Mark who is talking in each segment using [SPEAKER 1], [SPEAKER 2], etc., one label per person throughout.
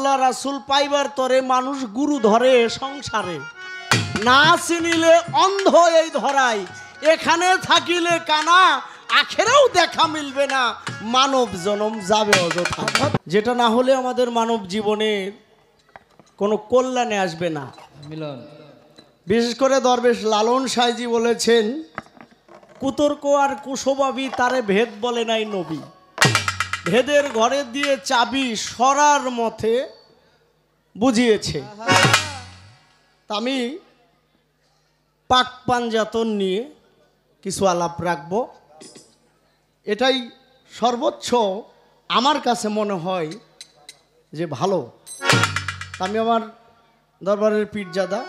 [SPEAKER 1] আল্লাহ রাসূল পাইবার তরে মানুষ গুরু ধরে সংসারে, না চিনিলে অন্ধ এই ধরায়, এখানে থাকিলে কানা আখেরেও দেখা মিলবে না, মানব জনম যাবে অযথা। যেটা না হলে আমাদের মানব জীবনের কোনো কল্যাণে আসবে না।
[SPEAKER 2] মিলন
[SPEAKER 1] বিশেষ করে দরবেশ লালন সাইজি বলেছেন, কুতর্ক আর কুশবাবী তারে ভেদ বলে নাই নবী, ভেদের ঘরে দিয়ে চাবি সরার মতে বুঝিয়েছে। আমি পাক পাঞ্জাতন নিয়ে কিছু আলাপ রাখবো। এটাই সর্বোচ্চ আমার কাছে মনে হয় যে ভালো। আমি আমার দরবারের পীরজাদা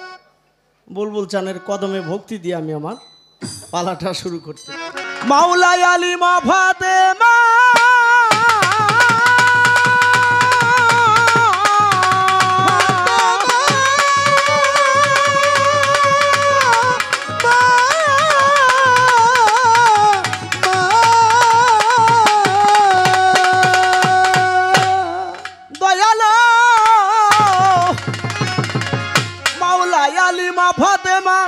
[SPEAKER 1] বুলবুল চানের কদমে ভক্তি দিয়ে আমি আমার পালাটা শুরু করতে। মাওলাই আলী মা ফাতেমা ফাতেমা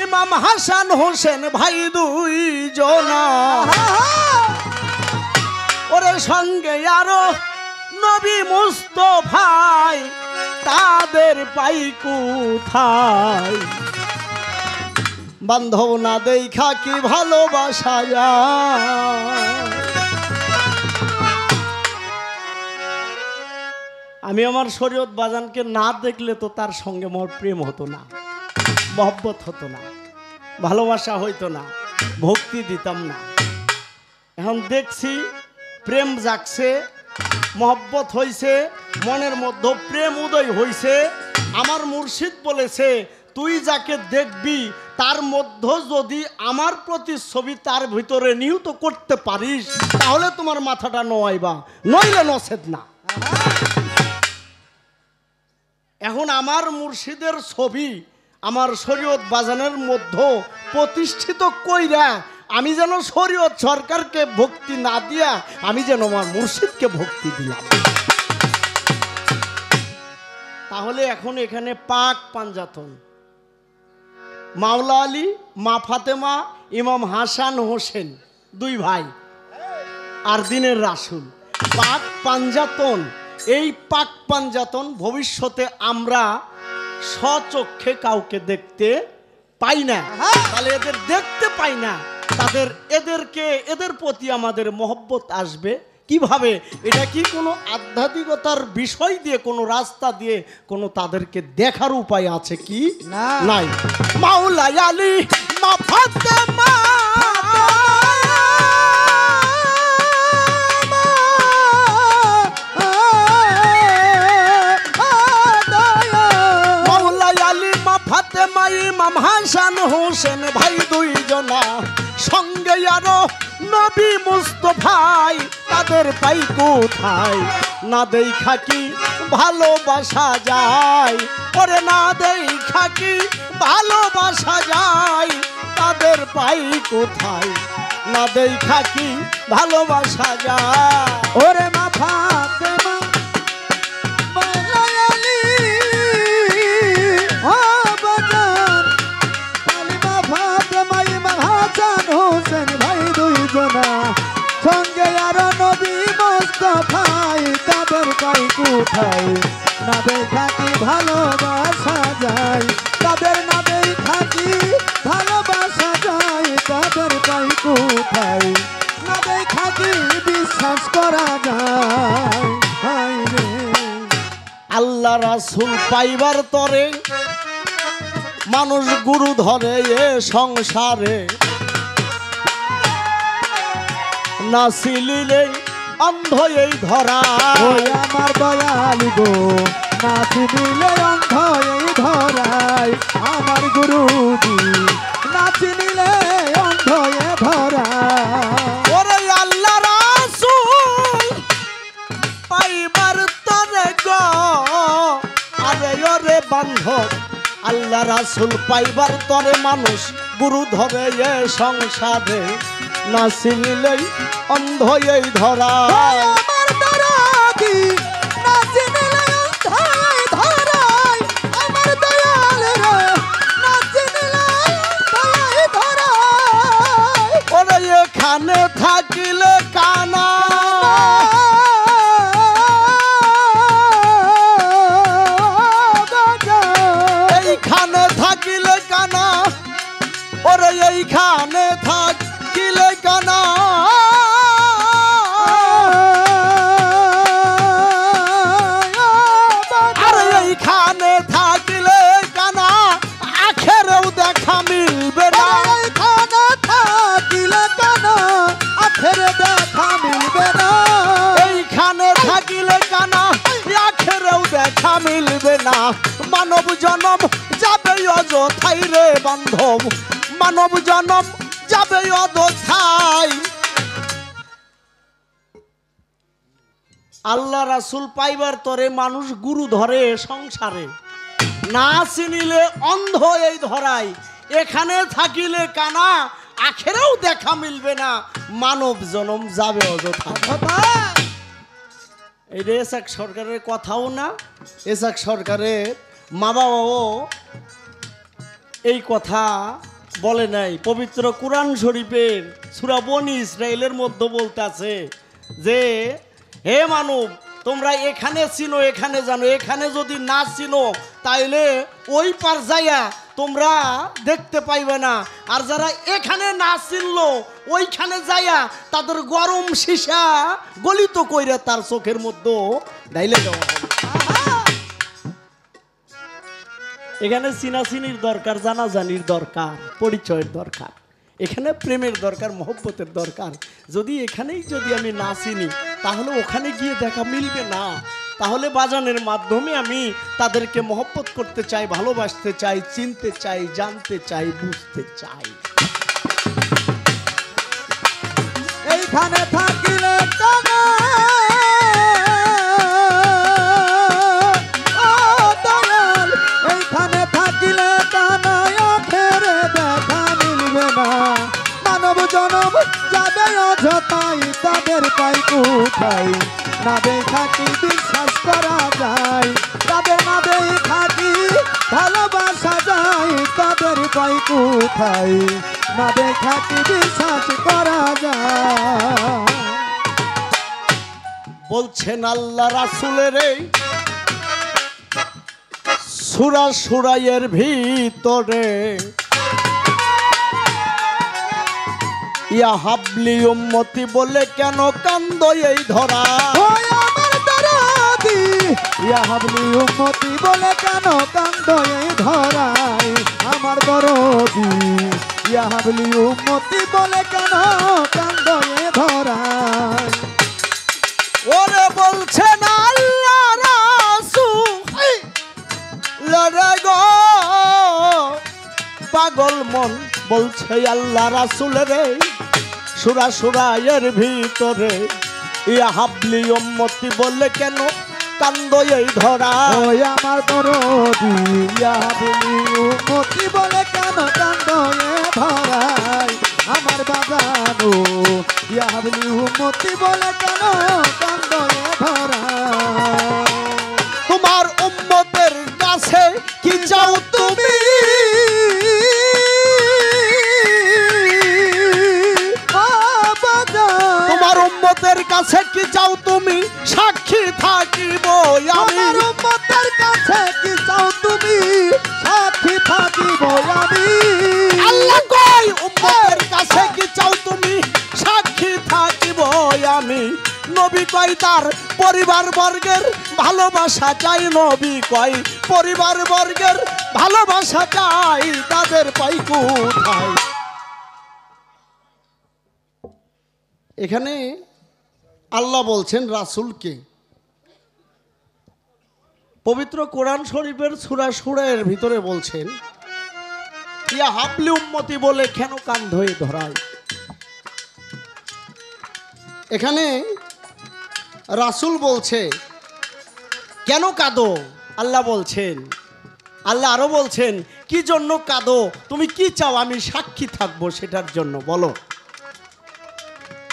[SPEAKER 1] ইমাম হাসান হোসেন ভাই দুই জনা, ওরে সঙ্গে আরো নবী মুস্তাফাই, তাদের পাই কোথায়? বান্ধব না দেখা কি ভালোবাসা যায়? আমি আমার শরীয়ত বাজানকে না দেখলে তো তার সঙ্গে মোর প্রেম হতো না, মহব্বত হতো না, ভালোবাসা হইতো না, ভক্তি দিতাম না। এখন দেখছি প্রেম জাগছে, মহব্বত হইছে, মনের মধ্যে প্রেম উদয় হইছে। আমার মুর্শিদ বলেছে, তুই যাকে দেখবি তার মধ্যে যদি আমার প্রতিচ্ছবি তার ভিতরে নিহিত করতে পারিস, তাহলে তোমার মাথাটা নোয়াইবা, নইলে নছেদ না। এখন আমার মুর্শিদের ছবি আমার শরীয়ত বাজানের মধ্যে প্রতিষ্ঠিত কইরা আমি যেন শরীয়ত সরকারকে ভক্তি না দিয়া আমি যেন আমার মুর্শিদকে ভক্তি দিলাম। তাহলে এখন এখানে পাক পাঞ্জাতন, মাওলা আলী, মা ফাতেমা, ইমাম হাসান হোসেন দুই ভাই আর দিনের রাসূল, পাক পাঞ্জাতন। এই পাক পাঞ্জাতন ভবিষ্যতে আমরা স্বচক্ষে কাউকে দেখতে পাই না, তাহলে এদের দেখতে পাই না, এদের প্রতি আমাদের মহব্বত আসবে কিভাবে? এটা কি কোনো আধ্যাত্মিকতার বিষয় দিয়ে, কোনো রাস্তা দিয়ে কোনো তাদেরকে দেখার উপায় আছে কি? নাই। মাওলা আলী মা ফাতেমা ইমাম হাসান হোসেন ভাই দুই জনা, সঙ্গে আরো নবী মুস্তাফাই, তাদের পাই কোথায়? না দেখা কি ভালোবাসা যায়? ওরে না দেখা কি ভালোবাসা যায়? তাদের পাই কোথায়? না দেখা কি ভালোবাসা যায়?
[SPEAKER 2] ওরে মা ফাতেমা হোসেন ভাই দুই জনা, সঙ্গে আরো নবী মুস্তাফাই, তাদের পাই কোথায়? না দেখা কি ভালোবাসা যায়? তাদের না দেখা কি ভালোবাসা যায়? তাদের পাই কোথায়? না দেখা কি বিশ্বাস করা যায়?
[SPEAKER 1] আল্লাহ রাসূল পাইবার তরে মানুষ গুরু ধরে এ সংসারে, না চিনিলে অন্ধ এই ধরা।
[SPEAKER 2] ওই আমার দয়ালি গো, না চিনিলে অন্ধ এই ধরায়, আমার গুরুজি না চিনিলে অন্ধ এ ধরা।
[SPEAKER 1] ওরে আল্লাহ রাসূল পাইবার তরে গো, আরে ওরে বান্ধব, আল্লাহ রাসূল পাইবার তরে মানুষ গুরু ধরে এ সংসারে, না চিনিলেই অন্ধ এই ধরা।
[SPEAKER 2] আমার দরাদি না চিনিলে
[SPEAKER 1] এইখানে থাকিলে কানা এইখানে থাকিলে কানা ওরে এইখানে থাকিলে কানা আরে এইখানে থাকিলে কানা আখেরেও দেখা মিলবে না
[SPEAKER 2] এইখানে থাকিলে কানা আখেরে দেখা মিলবে না
[SPEAKER 1] এইখানে থাকিলে কানা আখেরেও দেখা মিলবে না মানব জনম যাবে অযথাই রে বান্ধব মানব জনম যাবে অযথাই আল্লাহ রাসূল পাইবার তরে মানুষ গুরু ধরে সংসারে না চিনিলে অন্ধ এই ধরাই এখানে থাকিলে কানা আখেরেও দেখা মিলবে না মানব জনম যাবে অযথা এই রে এসআক সরকারের কথাও না এসআক সরকারের মা বাবাও এই কথা বলে নাই পবিত্র কুরআন শরীফের সূরা বনী ইসরাইলের মধ্যে বলতে আছে যে হে মানব তোমরা এখানে চিনো এখানে জানো এখানে যদি না চিনো তাইলে ওই পার যাইয়া তোমরা দেখতে পাইবে না আর যারা এখানে না চিনলো ওইখানে যাইয়া তাদের গরম সীসা গলিত কইরা তার চোখের মধ্যে ঢাইলে দেওয়া হবে এখানে চিনাচিনির দরকার জানাজানির দরকার পরিচয়ের দরকার এখানে প্রেমের দরকার মহব্বতের দরকার যদি এখানেই যদি আমি না চিনি তাহলে ওখানে গিয়ে দেখা মিলবে না তাহলে বাজানের মাধ্যমে আমি তাদেরকে মহব্বত করতে চাই ভালোবাসতে চাই চিনতে চাই জানতে চাই বুঝতে চাই
[SPEAKER 2] এইখানে থাকিলে কানা ও দয়াল এইখানে থাকিলে কানা আখেরে দেখা মিলবে না মানব জনম যাবে অযথাই তাদের পাই কোথায় না দেখা কি বিশ্বাস করা যায় তাদের না দেখা কি ভালোবাসা যায় তাদের পাই কোথায় না দেখা কি বিশ্বাস করা যায়
[SPEAKER 1] বলছেন আল্লাহ রাসূলের এই সূরা সূরায়ের ভিতরে ইয়া হাবলি উম্মতি বলে কেন কান্দো এই ধরা
[SPEAKER 2] ওই আমার দরদি ইয়া হাবলি উম্মতি বলে কেন কান্দো এই ধরাই আমার দরদি ইয়া হাবলি উম্মতি বলে কেন কান্দো এই ধরাই
[SPEAKER 1] ওরে বলছেন আল্লাহ রাসূল রে গো পাগল মন বলছে আল্লাহ রাসূলের এই সূরা সূরায়ের ভিতরে ইয়া হাবলি উম্মতি বলে কেন কান্দো এই ধরা
[SPEAKER 2] ওই আমার দরদি ইয়া হাবলি উম্মতি বলে কেন কান্দো এই ধরাই আমার বাগানো ইয়া হাবলি উম্মতি বলে কেন কান্দো এই ধরাই
[SPEAKER 1] তোমার উম্মতের কাছে কি চাও তুমি তোমার উম্মতের কাছে কি চাও তুমি সাক্ষী থাকিব আমি
[SPEAKER 2] আমার উম্মতের কাছে কি চাও তুমি সাক্ষী থাকিব আমি
[SPEAKER 1] আল্লাহ কই উম্মতের কাছে কি চাও তুমি সাক্ষী থাকিব আমি নবী কই তার পরিবার বর্গের ভালোবাসা চাই নবী কই পরিবার বর্গের ভালোবাসা চাই তাদের পাই কোথায় এখানে আল্লাহ বলছেন রাসূলকে পবিত্র কোরআন শরীফের সূরা সূরায়ের ভিতরে বলছেন ইয়া হাবলি উম্মতি বলে কেন কান ধরে ধরায় এখানে রাসূল বলছে কেন কাঁদো আল্লাহ বলছেন আল্লাহ আরো বলছেন কি জন্য কাঁদো তুমি কি চাও আমি সাক্ষী থাকবো সেটার জন্য বলো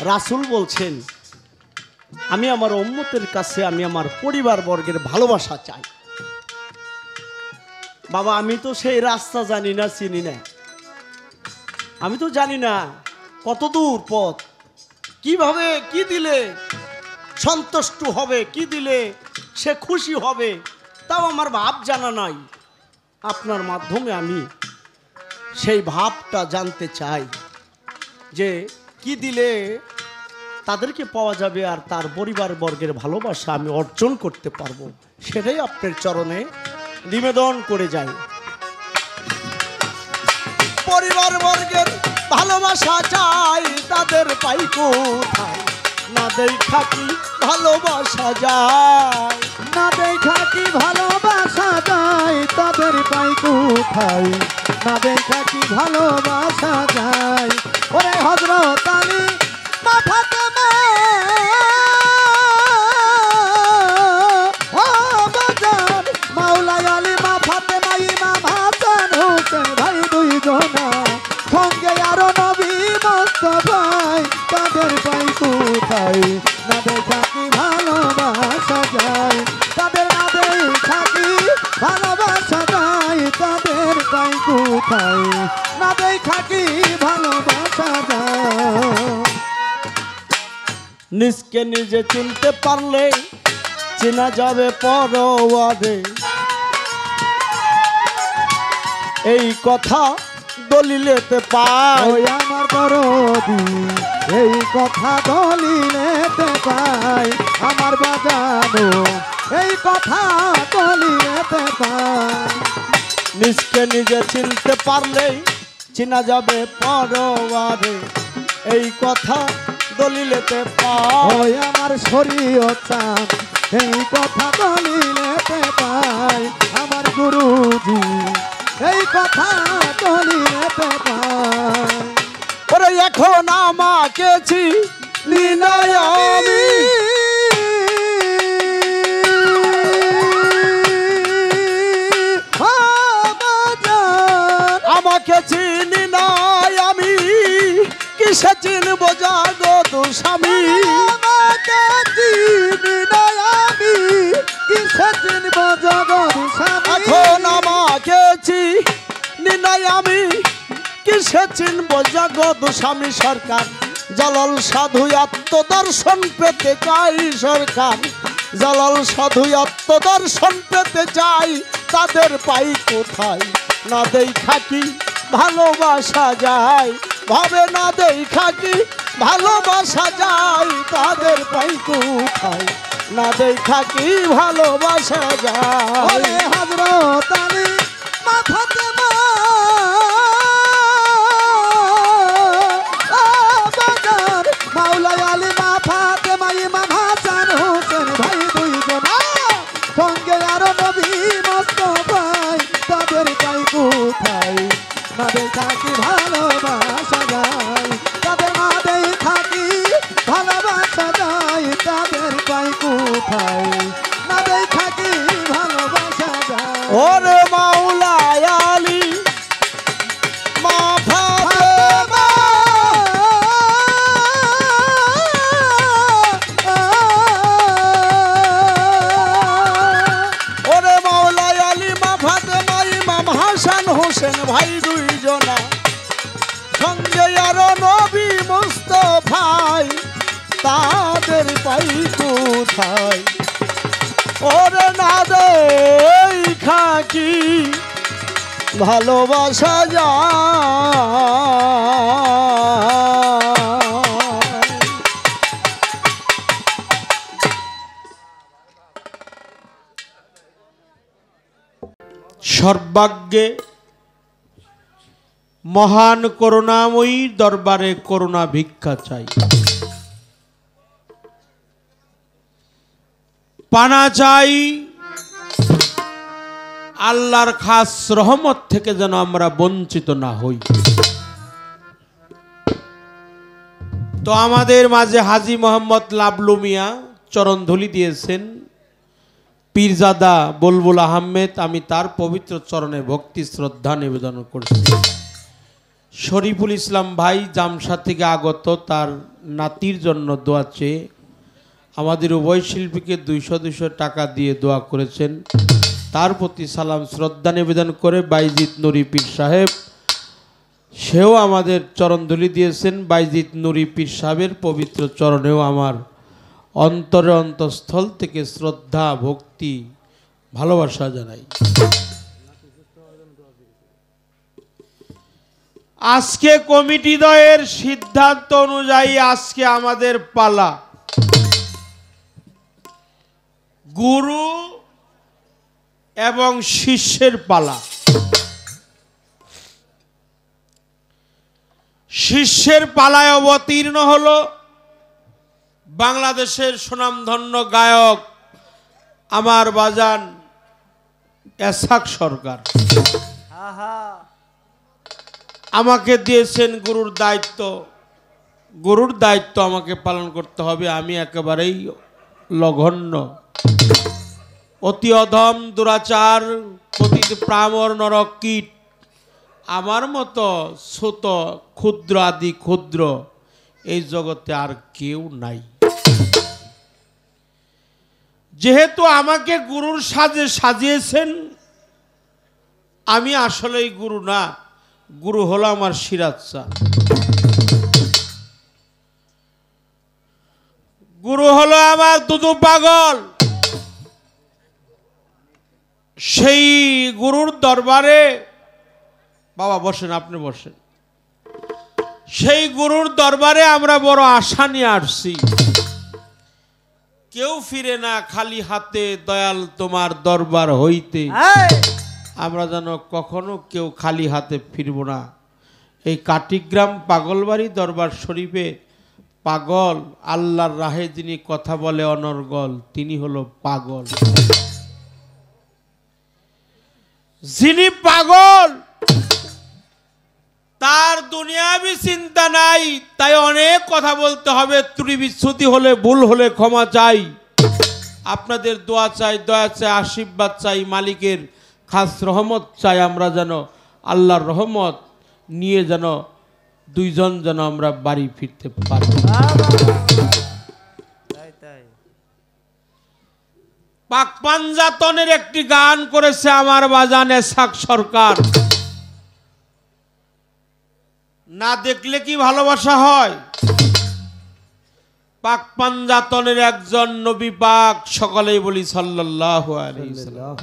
[SPEAKER 1] রাসূল বলছেন আমি আমার উম্মতের কাছে আমি আমার পরিবার বর্গের ভালোবাসা চাই বাবা আমি তো সেই রাস্তা জানি না চিনি না আমি তো জানি না কত দূর পথ কিভাবে কি দিলে সন্তুষ্ট হবে, কি দিলে সে খুশি হবে, তাও আমার ভাব জানা নাই। আপনার মাধ্যমে আমি সেই ভাবটা জানতে চাই যে কি দিলে তাদেরকে পাওয়া যাবে আর তার পরিবার বর্গের ভালোবাসা আমি অর্জন করতে পারবো, সেটাই আপনার চরণে নিবেদন করে যাই। পরিবার বর্গের ভালোবাসা চাই, তাদের পাই কোথায়? না দেখা কি ভালোবাসা যায়,
[SPEAKER 2] না দেখা কি ভালোবাসা যায়, তাদের পাই কোথায়? না দেখা কি ভালোবাসা যায়। ওরে হযরত আলী মা ফাতেমা, ও বাজার মাওলাই আলী মা ফাতেমা, ইমাম হাসান হোসেন ভাই দুইজনা, সঙ্গে আরো নবী মুস্তাফাই, তাদের পাই কোথায়? না দেখা কি ভালোবাসা যায়, তাদের না দেখা কি ভালোবাসা যায়, তাদের পাই কোথায়? না দেখা কি ভালোবাসা যায়।
[SPEAKER 1] নিজকে নিজে চিনতে পারলে চেনা যাবে পরওয়ারে, এই কথা দলিলেতে পাই।
[SPEAKER 2] ওই আমার দরদি এই কথা দলিলেতে পাই, আমার বাজানো এই কথা দলিলেতে পাই।
[SPEAKER 1] নিজকে নিজে চিনতে পারলেই চেনা যাবে পরওয়ারে, এই কথা দলিলেতে পাই।
[SPEAKER 2] ওই আমার শরীয়ত চান এই কথা দলিলেতে পাই, আমার গুরুজি এই কথা দলিলেতে পাই।
[SPEAKER 1] ওরে এখন আমাকে চিনি না আমি, আমাকে চিনি না আমি, কিসে চিনব জগৎ স্বামী?
[SPEAKER 2] আমাকে চিনি না আমি, কিসে চিনব জগৎ স্বামী?
[SPEAKER 1] এখন আমাকে চিনি না আমি, কিসে চিনব জগৎ স্বামী? সরকার জালাল সাধু আত্মদর্শন পেতে চাই, সরকার জালাল সাধু আত্মদর্শন পেতে চাই, তাদের পাই কোথায়? না দেখা কি ভালোবাসা যায়, ভাবে না দেখা কি ভালোবাসা যায়, তাদের পাই কোথায়? না দেখা কি ভালোবাসা যায়।
[SPEAKER 2] ওরে হযরত আলী মা ফাতেমা, ও বাজার মাওলাই আলী মা ফাতেমা, ইমাম হাসান হোসেন ভাই দুইজনা, সঙ্গে আরো নবী মুস্তাফাই, তাদের পাই কোথায়? না দেখা কি ভালোবাসা যায়, তাদের না দেখা কি ভালোবাসা যায়, তাদের পাই কোথায়? না দেখা কি ভালোবাসা যায়।
[SPEAKER 1] ওরে মাওলাই আলী মা ফাতেমা, ওরে মাওলাই আলী মা ফাতেমা, ইমাম হাসান হোসেন ভাই দুইজনা, সঙ্গে আরো নবী মুস্তাফাই, তাদের পাই কোথায়? ওরে না দেখা কি ভালোবাসা যায়।
[SPEAKER 3] সর্বাগ্যে মহান করুণাময়ী দরবারে করুণা ভিক্ষা চাই। পানা চাই আল্লাহর খাস রহমত থেকে যেন আমরা বঞ্চিত না হই। তো আমাদের মাঝে হাজী মোহাম্মদ লাবলু মিয়া চরণধুলি দিয়েছেন, পীরজাদা বুলবুল আহমেদ, আমি তার পবিত্র চরণে ভক্তি শ্রদ্ধা নিবেদন করছি। শরীফুল ইসলাম ভাই জামশা থেকে আগত, তার নাতির জন্য দোয়া চেয়ে আমাদের উভয় শিল্পীকে 200 টাকা দিয়ে দোয়া করেছেন। তার প্রতি সালাম শ্রদ্ধা নিবেদন করে বাইজিদ নুরি পীর সাহেব সেও আমাদের চরণধুলি দিয়েছেন। বাইজিদ নুরি পীর সাহেবের পবিত্র চরণেও আমার অন্তরে অন্তঃস্থল থেকে শ্রদ্ধা, ভক্তি, ভালোবাসা জানাই। আজকে কমিটি দয়ের সিদ্ধান্ত অনুযায়ী আজকে আমাদের পালা গুরু এবং শিষ্যের পালা। শিষ্যের পালায় অবতীর্ণ হলো বাংলাদেশের সুনামধন্য গায়ক আমার বাজান এসাক সরকার। আমাকে দিয়েছেন গুরুর দায়িত্ব। গুরুর দায়িত্ব আমাকে পালন করতে হবে। আমি একেবারেই লঘন্য, অতি অধম, দুরাচার, পতিত প্রামর নরক কীট। আমার মতো ছোট ক্ষুদ্র আদি ক্ষুদ্র এই জগতে আর কেউ নাই। যেহেতু আমাকে গুরুর সাজে সাজিয়েছেন, আমি আসলেই গুরু না, গুরু হলো আমার সিরাজ শাহ। গুরু হলো আমার দুদু পাগল। সেই গুরুর দরবারে, বাবা বসেন, আপনি বসেন। সেই গুরুর দরবারে আমরা বড় আশা নিয়ে আসছি। কেউ ফিরে না খালি হাতে, দয়াল তোমার দরবার হইতে। আমরা যেন কখনো কেউ খালি হাতে ফিরব না। এই কাটিগ্রাম পাগলবাড়ি দরবার শরীফে পাগল, আল্লাহর রাহে যিনি কথা বলে অনর্গল, তিনি হলো পাগল। যিনি পাগল তার দুনিয়াবি চিন্তা নাই, তাই অনেক কথা বলতে হবে। ত্রুটি বিচ্ছুতি হলে, ভুল হলে ক্ষমা চাই। আপনাদের দোয়া চাই, দয়া চাই, আশীর্বাদ চাই, মালিকের খাস রহমত চাই। আমরা যেন আল্লাহর রহমত নিয়ে যেন দুইজন যেন আমরা বাড়ি ফিরতে পারি। পাক পাঞ্জাতনের একটি গান করেছে আমার বাজান এসাক সরকার। না দেখলে কি ভালোবাসা হয়? পাক পাঞ্জাতনের একজন নবী পাক, সকলেই বলি সাল্লাল্লাহু আলাইহি ওয়াসাল্লাম।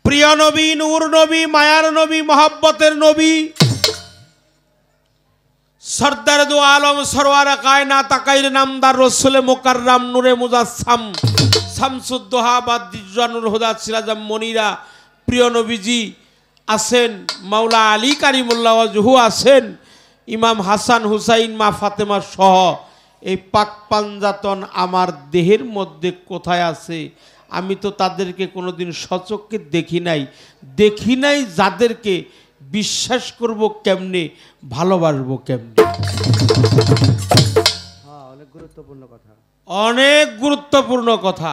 [SPEAKER 3] প্রিয় নবী, নূর নবী, মায়ার নবী, মহব্বতের নবী, সরদার দু আলম, সরওয়ার কায়নাত, তাকাইর নামদার, রসুলে মুকাররম, নূরে মুজাসসাম, শামসুদ্দোহা, বাদিজানুল হুদা, সিরাজাম মনিরা। প্রিয় নবীজি আছেন, মাওলা আলী কারিমুল্লাহ ওয়াজহু আছেন, ইমাম হাসান হুসাইন, মা ফাতেমা সহ। এই পাক পাঞ্জাতন আমার দেহের মধ্যে কোথায় আছে? আমি তো তাদেরকে কোনোদিন সচক্ষে দেখি নাই। যাদেরকে বিশ্বাস করব কেমনে, ভালোবাসবো কেমনে?
[SPEAKER 2] অনেক গুরুত্বপূর্ণ কথা,
[SPEAKER 3] অনেক গুরুত্বপূর্ণ কথা,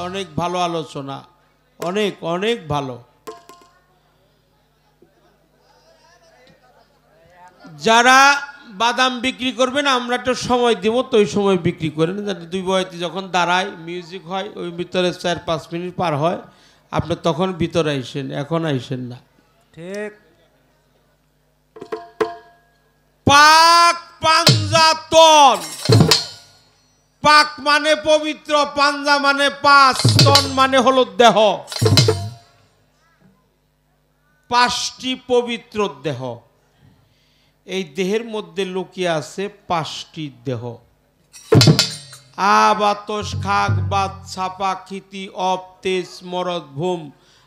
[SPEAKER 3] অনেক ভালো আলোচনা, অনেক অনেক ভালো। যারা বাদাম বিক্রি করবেন আমরা একটা সময় দিব, তো ওই সময় বিক্রি করেন, যাতে দুই বয়তি যখন দাঁড়ায় মিউজিক হয়, ওই ভিতরে 4-5 মিনিট পার হয়, আপনি তখন ভিতরে আইসেন, এখন আইসেন না।
[SPEAKER 2] ঠিক।
[SPEAKER 3] পাক পাঞ্জাতন, পাক মানে পবিত্র, পাঞ্জা মানে পাঁচ, তন মানে হলো দেহ। 5টি পবিত্র দেহ। এই দেহের মধ্যে লুকিয়ে আছে 5টি দেহ। বাতস, খাক, বাত, ছাপা, খিতি, অপ, তেজ, মরদ, ভূম,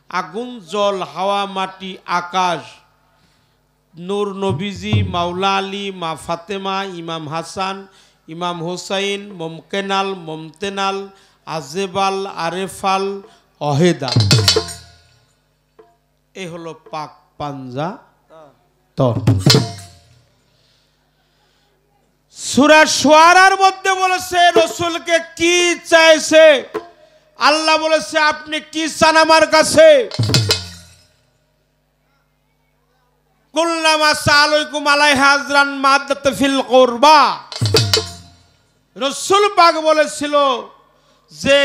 [SPEAKER 3] আগুন, জল, হাওয়া, মাটি, আকাশ। নূর নবীজি, মাওলা আলী, মা ফাতেমা, ইমাম হাসান, ইমাম হুসাইন, মমকেনাল, মমতেনাল, আজেবাল, আরেফাল, অহেদা। এ হলো পাক পাঞ্জাতন। সূরা শুআরার মধ্যে বলেছে রাসূলকে কি চাইছে। আল্লাহ বলেছে আপনি কি চান আমার কাছে? কুল্লামা সালাইকুম আলাইহা আজরান মাদাত ফিল কুরবা। রাসূল পাক বলেছিল যে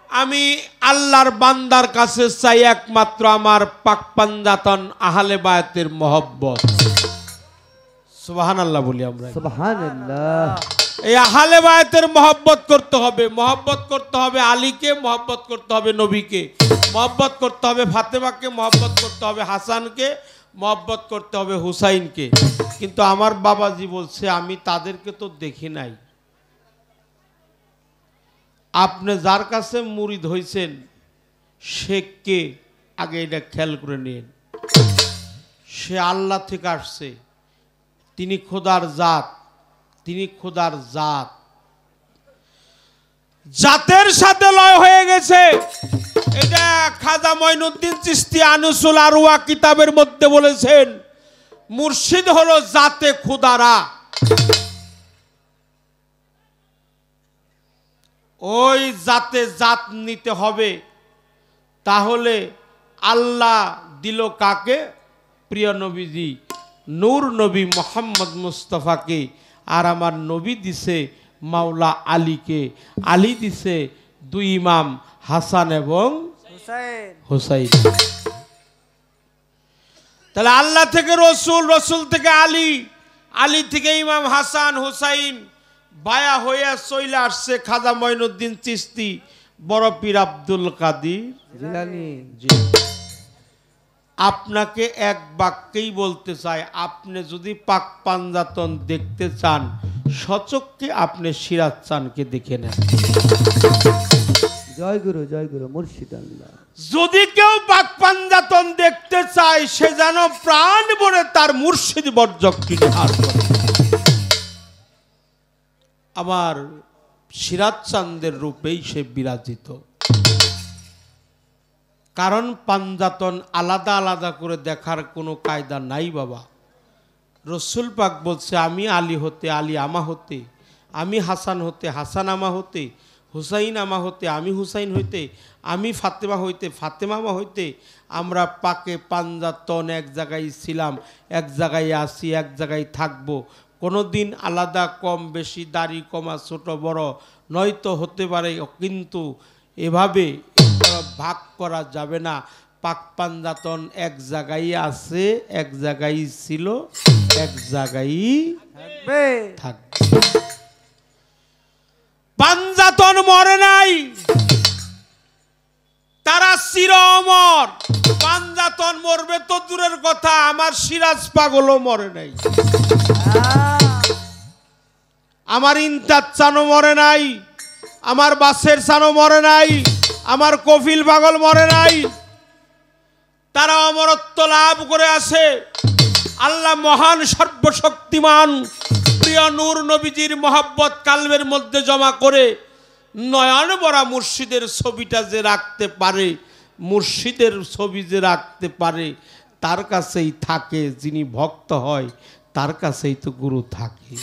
[SPEAKER 3] আমি আল্লাহর বান্দার কাছে চাই একমাত্র আমার পাক পাঞ্জাতন আহলে বায়াতের মহব্বত। সুবহানাল্লাহ বলি আমরা।
[SPEAKER 2] সুবহানাল্লাহ।
[SPEAKER 3] এই আহলে বায়াতের মহব্বত করতে হবে, মহব্বত করতে হবে আলীকে, মহব্বত করতে হবে নবীকে, মহব্বত করতে হবে ফাতেমাকে, মহব্বত করতে হবে হাসানকে, মহব্বত করতে হবে হুসাইনকে। কিন্তু আমার বাবাজি বলছে আমি তাদেরকে তো দেখি নাই। আপনি যার কাছে মুরিদ হইছেন সে কে আগে এটা খেয়াল করে নিন। সে আল্লাহ থেকে আসছে, তিনি খোদার জাত, তিনি খোদার জাত, জাতের সাথে লয় হয়ে গেছে। এটা খাজা মঈনুদ্দিন চিশতি আনুসুল আরওয়া কিতাবের মধ্যে বলেছেন মুর্শিদ হলো জাতে খোদারা। ওই জাতে জাত নিতে হবে। তাহলে আল্লাহ দিল কাকে? প্রিয় নবীজি নূর নবী মোহাম্মদ মুস্তাফাকে। আর আমার নবী দিছে মাওলা আলীকে, আলী দিছে দুই ইমাম হাসান এবং হুসাইন। তাহলে আল্লাহ থেকে রসুল, রসুল থেকে আলী, আলী থেকে ইমাম হাসান হুসাইন বায়া হইয়া চইলা আসছে খাজা মঈনুদ্দিন চিশতি বড় পীর আব্দুল কাদের
[SPEAKER 2] জিলানী।
[SPEAKER 3] জি। আপনাকে এক বাক্যেই বলতে চাই, আপনি যদি পাক পাঞ্জাতন দেখতে চান সচক্ষে আপনি সিরাজ চানকে দেখে নেন।
[SPEAKER 2] জয় গুরু মুর্শিদ আল্লাহ।
[SPEAKER 3] যদি কেউ পাক পাঞ্জাতন দেখতে চায় সে যেন প্রাণ ভরে তার মুর্শিদ বর্জককে নিহার করে। আমার সিরাজ চাঁদের রূপেই সে বিরাজিত। কারণ পাঞ্জাতন আলাদা আলাদা করে দেখার কোনো কায়দা নাই বাবা। রসুল পাক বলছে আমি আলী হতে আলী আমা হতে, আমি হাসান হতে হাসান আমা হতে, হুসাইন আমা হতে আমি হুসাইন হইতে, আমি ফাতেমা হইতে ফাতেমা আমা হইতে আমরা পাকে পাঞ্জাতন এক জায়গায় ছিলাম, এক জায়গায় আসি, এক জায়গায় থাকবো। কোনো দিন আলাদা কম বেশি, দাড়ি কমা ছোট বড় নয়তো হতে পারে, কিন্তু এভাবে ভাগ করা যাবে না। পাক পাঞ্জাতন এক জায়গায় আছে, এক জায়গায় ছিল, এক জায়গায় থাকবে। পাঞ্জাতন মরে নাই, তারা চির অমর। পাঞ্জাতন মরবে তো দূরের কথা, আমার সিরাজ পাগলও মরে নাই, আমার ইন্তাজ চানো মরে নাই, আমার বাসের চানো মরে নাই, আমার কফিল পাগল মরে নাই। তারা অমরত্ব লাভ করে আছে। আল্লাহ মহান সর্বশক্তিমান প্রিয় নূর নবীজির মহব্বত কালবের মধ্যে জমা করে নয়ন বরা মুর্শিদের ছবিটা যে রাখতে পারে, মুর্শিদের ছবি যে রাখতে পারে তার কাছেই থাকে। যিনি ভক্ত হয় তার কাছেই তো গুরু থাকে।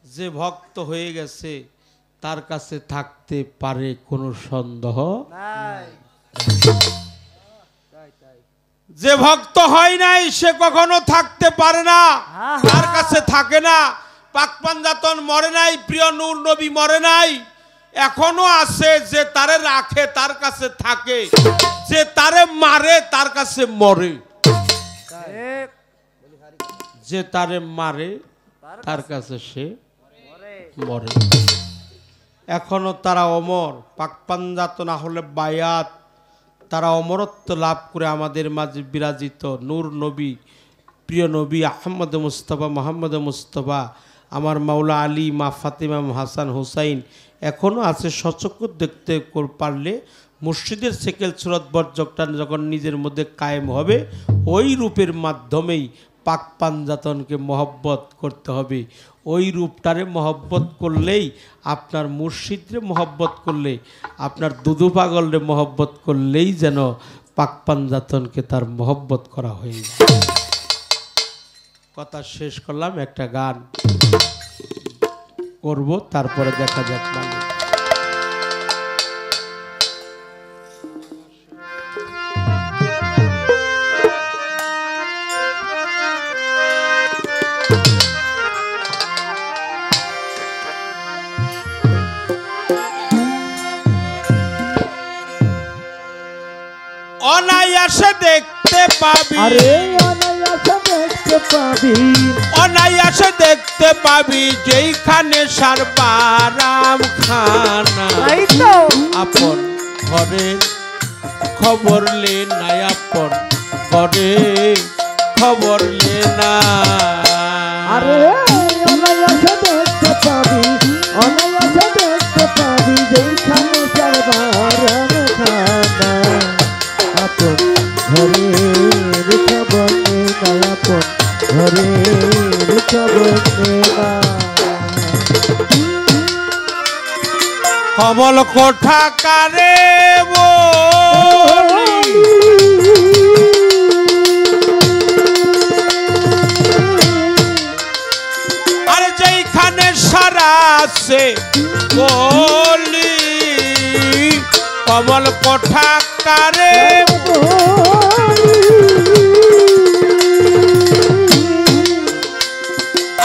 [SPEAKER 3] যে ভক্ত হয়ে গেছে তার কাছে থাকতে পারে, কোনো সন্দেহ নাই। যে ভক্ত হয় নাই সে কখনো থাকতে পারে না, তার কাছে থাকে না। পাক পাঞ্জাতন মরে নাই, প্রিয় নূর নবী মরে নাই, এখনো আছে। যে তারে রাখে তার কাছে থাকে, যে তারে মারে তার কাছে মরে, যে তারে মারে তার কাছে সে মরে। এখনো তারা অমর। পাক পাঞ্জাতন আহলে বায়াত তারা অমরত্ব লাভ করে আমাদের মাঝে বিরাজিত। নূর নবী, প্রিয় নবী আহমদ মুস্তফা মোহাম্মদ মুস্তফা, আমার মাওলা আলী, মা ফাতেমা, হাসান হুসাইন এখনও আছে। সচক্ষু দেখতে পারলে মুর্শিদের সেকেল সুরত বর্জকটা যখন নিজের মধ্যে কায়েম হবে, ওই রূপের মাধ্যমেই পাক পাঞ্জাতনকে মহব্বত করতে হবে। ওই রূপটারে মহব্বত করলেই, আপনার মুর্শিদরে মহব্বত করলে, আপনার দুদু পাগলরে মহব্বত করলেই যেন পাক পাঞ্জাতনকে তার মহব্বত করা হয়ে যায়। কথা শেষ করলাম, একটা গান করব, তারপরে দেখা যাক। মানে অনায়াসে দেখতে পাবি,
[SPEAKER 2] আরে অনায়াসে দেখতে পাবি,
[SPEAKER 3] অনায়াসে দেখতে পাবি যেইখানে সারবারাম খানা।
[SPEAKER 4] তাই তো
[SPEAKER 3] আপন ঘরের খবর লে না, আপন ঘরে খবর লে না।
[SPEAKER 2] আরে অনায়াসে দেখতে পাবি, অনায়াসে দেখতে পাবি যেখানে সর্বারাম খানা। আপন ঘরের খবর নে না, আপন ঘরের খবর নে না।
[SPEAKER 3] কমল কোঠা কারে বলি, আর যেইখানে সারা আছে বলি, কমল কোঠা কারে,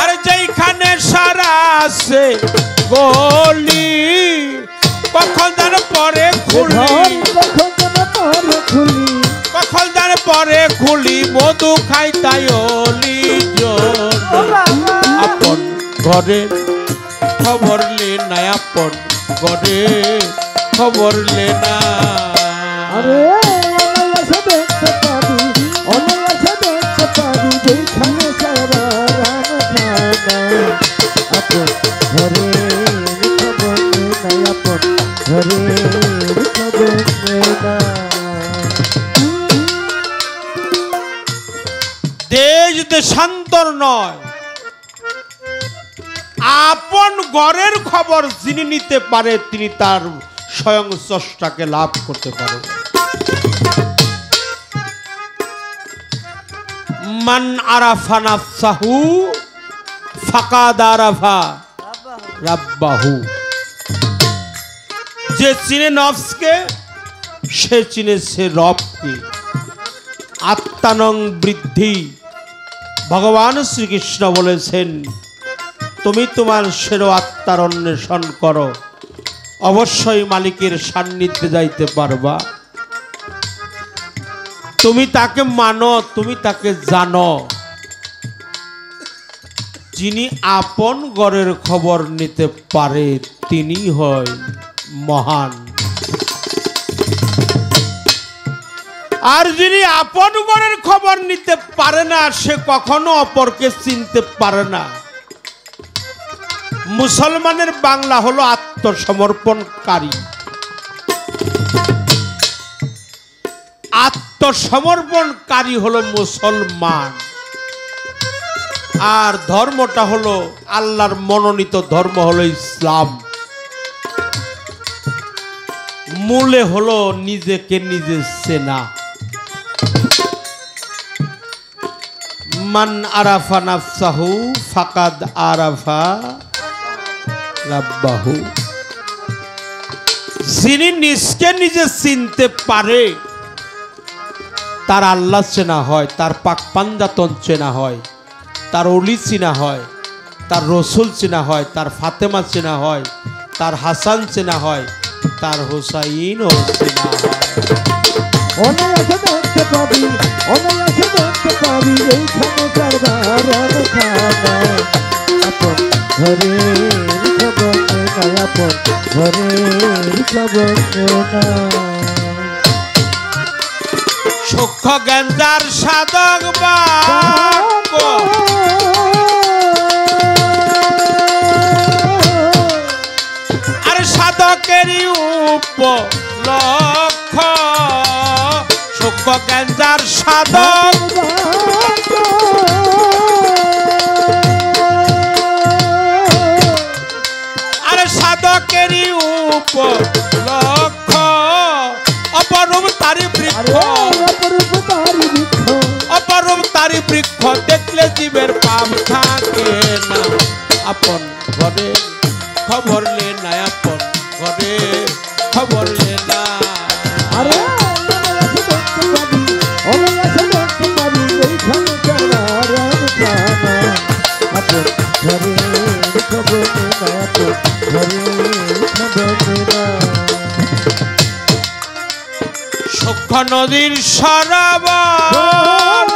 [SPEAKER 3] আর যেইখানে সারা আছে বলি, কখন যেন পরে খুলি,
[SPEAKER 2] কখন যেন পরে খুলি,
[SPEAKER 3] কখন যেন পরে খুলি, মধু খাই তাই অলি জন। আপন ঘরে খবর লে না, আপন ঘরে খবর লে না।
[SPEAKER 2] আরে অনায়াসে দেখতে পাবি, অনায়াসে দেখতে পাবি যেখানে সর্বারাম খানা। আপন ঘরের খবর নে না, আপন ঘরের খবর নে না।
[SPEAKER 3] দেশ দেশান্তর নয়, আপন ঘরের খবর যিনি নিতে পারে তিনি তার স্বয়ং স্রষ্টাকে লাভ করতে পারে। মান আরাফা নাফসাহু ফাকাদ আরাফা রাব্বাহু। যে চিনে নফসকে সে চিনেছে রবকে। আত্মানং বৃদ্ধি, ভগবান শ্রীকৃষ্ণ বলেছেন তুমি তোমার সেরো আত্মার অন্বেষণ করো, অবশ্যই মালিকের সান্নিধ্যে যাইতে পারবা। তুমি তাকে মানো, তুমি তাকে জানো। যিনি আপন ঘরের খবর নিতে পারে তিনি হয় মহান। আর যিনি আপন ঘরের খবর নিতে পারে না সে কখনো অপরকে চিনতে পারে না। মুসলমানের বাংলা হলো আত্মসমর্পণকারী। আত্মসমর্পণকারী হলো মুসলমান। আর ধর্মটা হলো আল্লাহর মনোনীত ধর্ম হলো ইসলাম। মূলে হলো নিজেকে নিজে চেনা। মান আরাফা নাফসাহু ফাকাদ আরাফা রাব্বাহু। যিনি নিজকে নিজে চিনতে পারে তার আল্লাহ চেনা হয়, তার পাক পাঞ্জাতন চেনা হয়, তার অলি চেনা হয়, তার রসুল চেনা হয়, তার ফাতেমা চেনা হয়, তার হাসান চেনা হয়, তার হুসাইনও চেনা হয়।
[SPEAKER 2] অনায়াসে দেখতে পাবি, অনায়াসে দেখতে পাবি এইখানে সর্বারাম খানা। আপন ঘরের খবর নে না, আপন ঘরের খবর নে না।
[SPEAKER 3] সূক্ষ্ম জ্ঞান যার সাধক বাক্য, আর সাধকেরই উপলক্ষ্য। সূক্ষ্ম জ্ঞান যার সাধক, আর সাধকেরই উপলক্ষ্য। অপরূপ তারি বৃক্ষ, অপরূপ তারি বৃক্ষ দেখলে জীবের পাপ থাকে না। আপন ঘরে খবর লে না, আপন ঘরে খবর লে না।
[SPEAKER 2] আরে অনায়াসে দেখতে পাবি, অনায়াসে দেখতে পাবি এইখানে সর্বারাম খানা। আপন ঘরের খবর নে না, আপন ঘরের খবর নে না।
[SPEAKER 3] সূক্ষ্ম নদীর সরোবর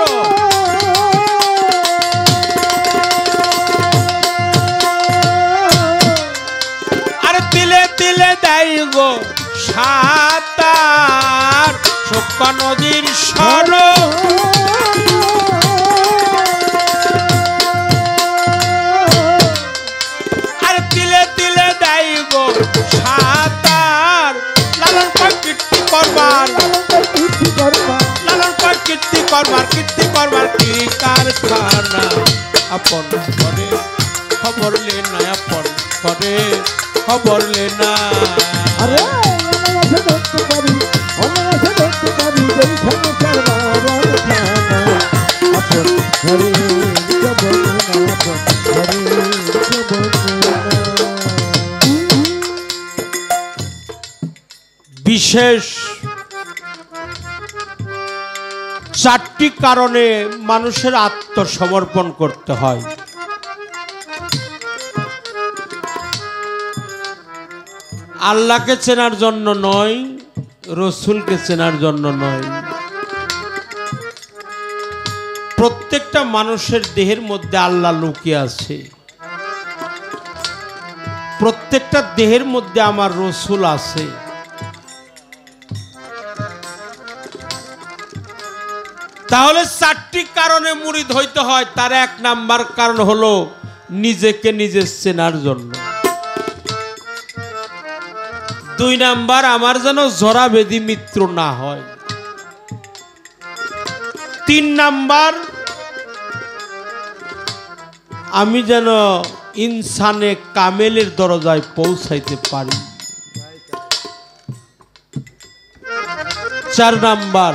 [SPEAKER 3] আর তিলে তিলে দেয় গো সাঁতার সূক্ষ্ম নদীর আর তিলে তিলে দেয় গো সাঁতার লালন পাক কীর্তি করবার লালন পাক কীর্তি করবার কি কারখানা আপন করে খবর লে না আপন করে খবর লে না
[SPEAKER 2] আরে দেখতে পারি অনায়াসে দেখতে পারি যেই সংসার বাবার খানা আপন ঘরে খবর না আপন ঘরে খবর না।
[SPEAKER 3] বিশেষ 4টি কারণে মানুষের আত্মসমর্পণ করতে হয়। আল্লাহকে চেনার জন্য নয়, রসুলকে চেনার জন্য নয়। প্রত্যেকটা মানুষের দেহের মধ্যে আল্লাহ লুকিয়ে আছে। প্রত্যেকটা দেহের মধ্যে আমার রসুল আছে। তাহলে 4টি কারণে মুরিদ হইতে হয়। তার 1 নাম্বার কারণ হলো নিজেকে নিজে চেনার জন্য। 2 নাম্বার আমার যেন জরাবেদি মিত্র না হয়। 3 নাম্বার আমি যেন ইনসানে কামেলের দরজায় পৌঁছাইতে পারি। 4 নাম্বার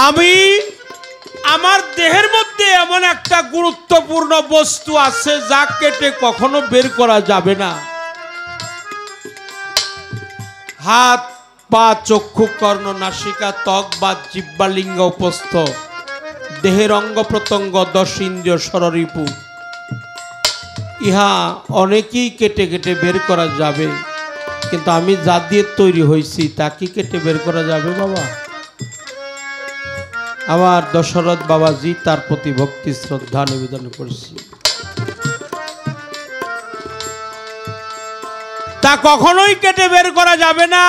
[SPEAKER 3] আমি আমার দেহের মধ্যে এমন একটা গুরুত্বপূর্ণ বস্তু আছে যা কেটে কখনো বের করা যাবে না। হাত, পা, চক্ষু, কর্ণ, নাসিকা, ত্বক বা জিহ্বা, লিঙ্গ, উপস্থ দেহের অঙ্গ প্রত্যঙ্গ 10 ইন্দ্রিয় ষড়রিপু ইহা অনেকেই কেটে কেটে বের করা যাবে, কিন্তু আমি যা দিয়ে তৈরি হয়েছি তা কি কেটে বের করা যাবে বাবা? আমার দশরথ বাবাজি তার প্রতি ভক্তি শ্রদ্ধা নিবেদন করছি। তা কখনোই কেটে বের করা যাবে না।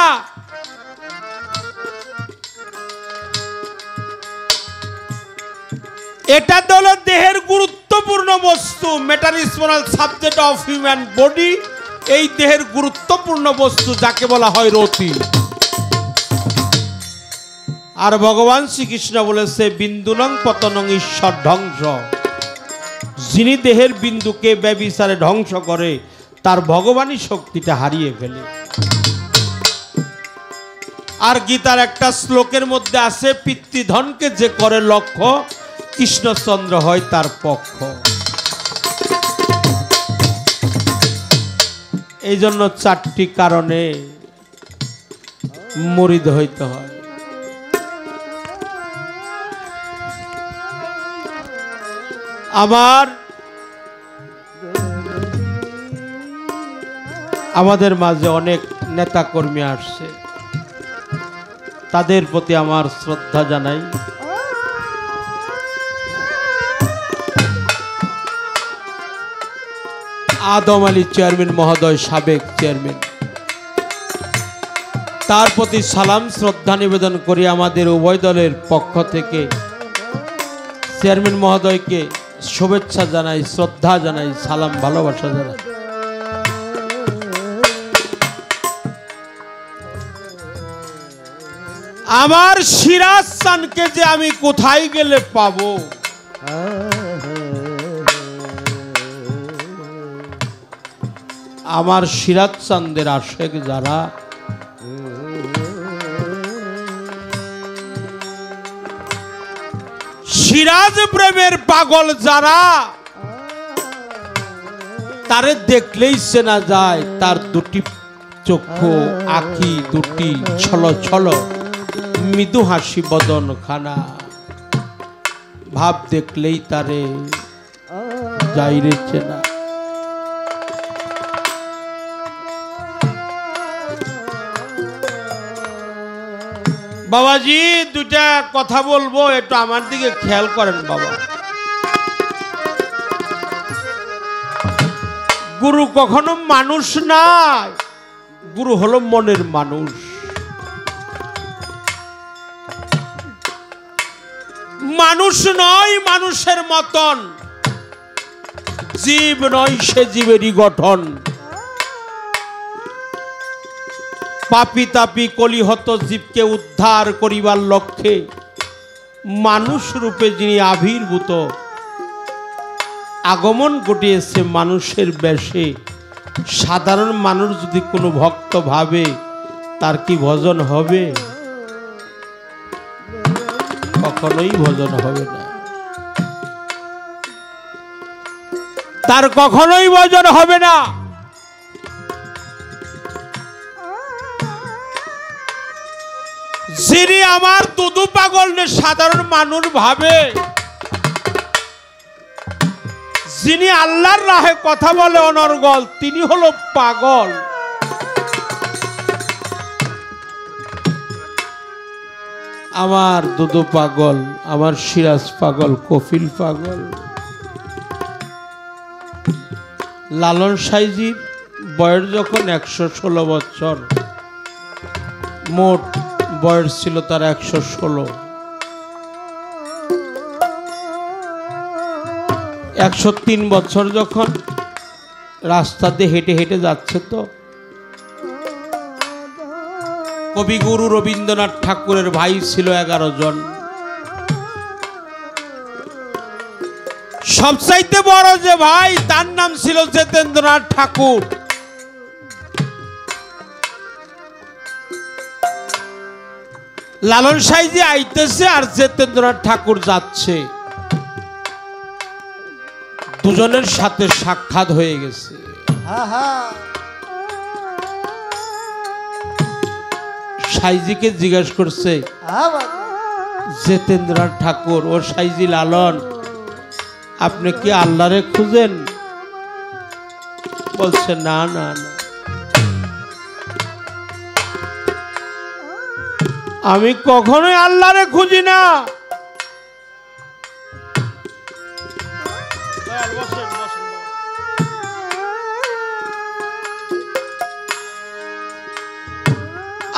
[SPEAKER 3] এটা হলো দেহের গুরুত্বপূর্ণ বস্তু, মেটারিসমাল সাবজেক্ট অফ হিউম্যান বডি। এই দেহের গুরুত্বপূর্ণ বস্তু যাকে বলা হয় রতি। আর ভগবান শ্রীকৃষ্ণ বলেছে বিন্দুনং পতনং ঈশ্বর ধ্বংস। যিনি দেহের বিন্দুকে ব্যভিচারে ধ্বংস করে তার ভগবানই শক্তিটা হারিয়ে ফেলে। আর গীতার একটা শ্লোকের মধ্যে আছে পিতৃধনকে যে করে লক্ষ্য কৃষ্ণচন্দ্র হয় তার পক্ষ। এই জন্য 4টি কারণে মুরিদ হইতে হয়। আমাদের মাঝে অনেক নেতা কর্মী আসছে, তাদের প্রতি আমার শ্রদ্ধা জানাই। আদম আলী চেয়ারম্যান মহোদয়, সাবেক চেয়ারম্যান, তার প্রতি সালাম শ্রদ্ধা নিবেদন করি। আমাদের উভয় দলের পক্ষ থেকে চেয়ারম্যান মহোদয়কে শুভেচ্ছা জানাই, শ্রদ্ধা জানাই, সালাম ভালোবাসা জানাই। আমার সিরাজ চানকে যে আমি কোথায় গেলে পাবো, আমার সিরাজ চাঁদের আশেক যারা, সিরাজ প্রেমের পাগল যারা, তারে দেখলেই চেনা যায় তার 2টি চক্ষু, আখি 2টি ছল ছল মৃদু হাসি বদন খানা, ভাব দেখলেই তারে যাইরে চেনা। বাবাজি দুইটা কথা বলবো, একটু আমার দিকে খেয়াল করেন বাবা। গুরু কখনো মানুষ না, গুরু হলো মনের মানুষ। মানুষ নয় মানুষের মতন, জীব নয় সে জীবেরই গঠন। পাপী তাপী কলিহত জীবকে উদ্ধার করিবার লক্ষ্যে মানুষ রূপে যিনি আবির্ভূত, আগমন ঘটিয়েছে মানুষের বেশে। সাধারণ মানুষ যদি কোনো ভক্ত ভাবে, তার কি ভজন হবে? কখনোই ভজন হবে না, তার কখনোই ভজন হবে না। যিনি আমার দুদু পাগল সাধারণ মানুষ ভাবে, যিনি আল্লাহর রাহে কথা বলে অনর্গল, তিনি হলো পাগল। আমার দুদু পাগল, আমার সিরাজ পাগল, কফিল পাগল। লালন সাইজির বয়স যখন 116 বছর, মোট বয়স ছিল তার 116। 103 বছর যখন রাস্তাতে হেঁটে হেঁটে যাচ্ছে, তো কবিগুরু রবীন্দ্রনাথ ঠাকুরের ভাই ছিল 11 জন। সবচাইতে বড় যে ভাই, তার নাম ছিল জিতেন্দ্রনাথ ঠাকুর। লালন সাইজি আইতেছে আর জিতেন্দ্রনাথ ঠাকুর যাচ্ছে, দুজনের সাথে সাক্ষাৎ হয়ে গেছে। সাইজিকে জিজ্ঞাসা করছে জিতেন্দ্রনাথ ঠাকুর, ও সাইজি লালন, আপনি কি আল্লাহরে খুঁজেন? বলছে না না না, আমি কখনোই আল্লাহরে খুঁজি না।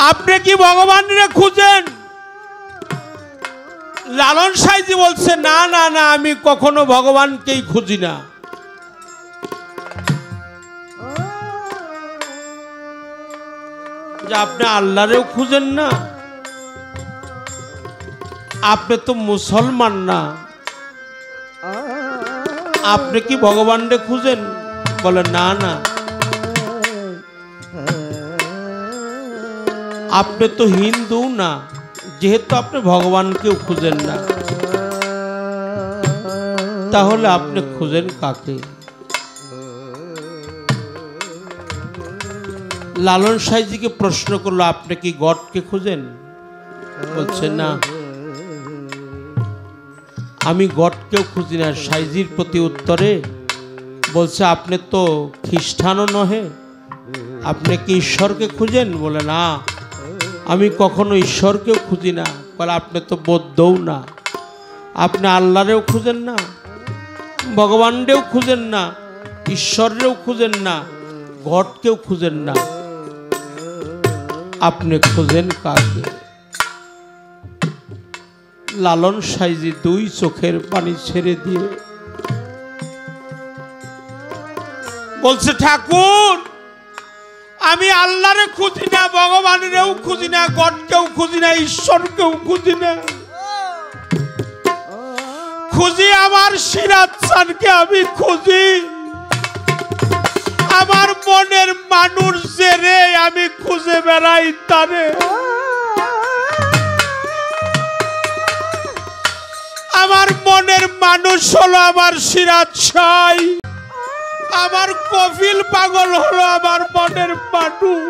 [SPEAKER 3] আপনি কি ভগবানরে খুঁজেন? লালন সাইজি বলছে না না না, আমি কখনো ভগবানকেই খুঁজি না। যে আপনি আল্লাহরেও খুঁজেন না, আপনি তো মুসলমান না, আপনি কি ভগবানরে খুঁজেন? বলে না না, আপনি তো হিন্দু না, যেহেতু আপনি ভগবানকেও খুঁজেন না, তাহলে আপনি খুঁজেন কাকে? লালন সাইজিকে প্রশ্ন করলো, আপনি কি গডকে খুঁজেন? বলছে না, আমি গডকেও খুঁজি না। সাইজির প্রতি উত্তরে বলছে, আপনি তো খ্রিস্টানও নহে, আপনি কি ঈশ্বরকে খুঁজেন? বলে না, আমি কখনো ঈশ্বরকেও খুঁজি না। বলে আপনি তো বৌদ্ধও না, আপনি আল্লাহরেও খুঁজেন না, ভগবানরেও খুঁজেন না, ঈশ্বরেও খুঁজেন না, গডকেও খুঁজেন না, আপনি খুঁজেন কাকে? লালন সাইজি দুই চোখের পানি ছেড়ে দিয়ে বলছে, ঠাকুর, আমি আল্লাহরে খুঁজি না, ভগবানেরও খুঁজি না, গডকেও খুঁজি না, ঈশ্বরকেও খুঁজি না, খুঁজি আমার সিরাজ চাঁদকে আমি খুঁজি। আমার মনের মানুষ যে রে, আমি খুঁজে বেড়াই তারে। আমার মনের মানুষ হলো আমার সিরাজ শাহ, আমার কফিল পাগল হলো আমার মনের মানুষ।